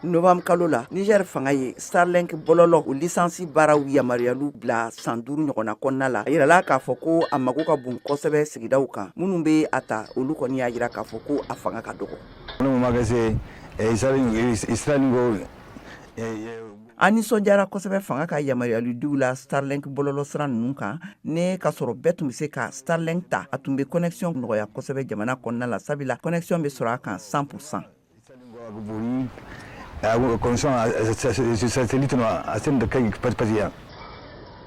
Novembre kalo la Niger fanga ye Starlink bololo o lisansi baaraw yamariyalu bila san 5 ɲɔgɔnna kɔnɔna la a yirala k'a fɔ ko a mago ka bon kosɛbɛ sigidaw kan minnu bɛ a ta olu kɔni y'a jira k'a fɔ ko a fanga ka dɔgɔ. An nisɔndiyara kosɛbɛ fanga ka yamariyaludiw la Starlink bololo sira ninnu kan ne ka sɔrɔ bɛɛ tun bɛ se ka Starlink ta a tun bɛ connexion nɔgɔya kosɛbɛ jamana kɔnɔna la sabila connexion bɛ sɔrɔ a kan 100%.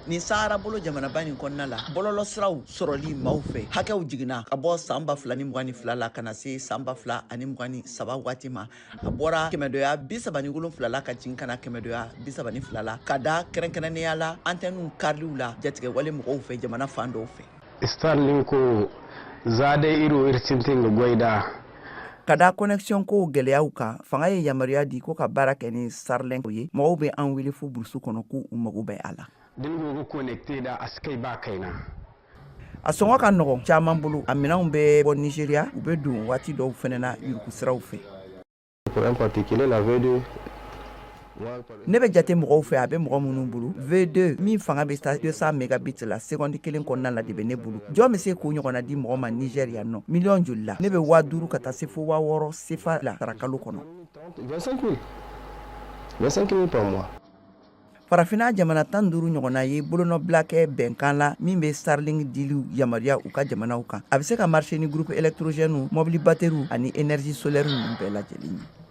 Ni Sahara bolo jamanaba nin kɔnɔna la bɔlɔlɔ siraw sɔrɔli maaw fɛ hakɛw jiginna ka bɔ san 2022 la ka na se san 2023 waati ma a bɔra 137 la ka jigin ka na 132 la ka da kɛrɛnkɛrɛnnenya la antenne kariliw la jatigɛwale mɔgɔw fɛ jamana fan dɔw fɛ. Starlink ko zade iro irtintin ga goida ka da connexion ko gɛlɛyaw kan fanga ye yamariya di ko ka baara kɛ ni Starlink ye mɔgɔw bɛ an wele fo burusu kɔnɔ k'u mago bɛ a la. dingo connecté da askai ba kaina a sɔngɔ ka nɔgɔn caman bolo a minɛnw bɛ bɔ Nigeria u bɛ don waati dɔw fɛnɛ na yuruku siraw fɛ. Ne bɛ jate mɔgɔw fɛ a bɛ mɔgɔ minnu bolo V2 min fanga bɛ taa 200 mégabits la seconde kelen kɔnɔna la de bɛ ne bolo jɔn bɛ se k'o ɲɔgɔnna di mɔgɔ ma Nigeria nɔ miliyɔn joli la ne bɛ 5000 ka taa se fo 6000 CFA la sara kalo kɔnɔ. 25 000 par mois. Farafina jamana 15 ɲɔgɔnna ye bolonɔbila kɛ bɛnkan la min bɛ Starlink diliw yamariya u ka jamanaw kan a bɛ se ka marcher ni groupe électrogène mobile batterie ani énergie solaire ninnu bɛɛ lajɛlen ye.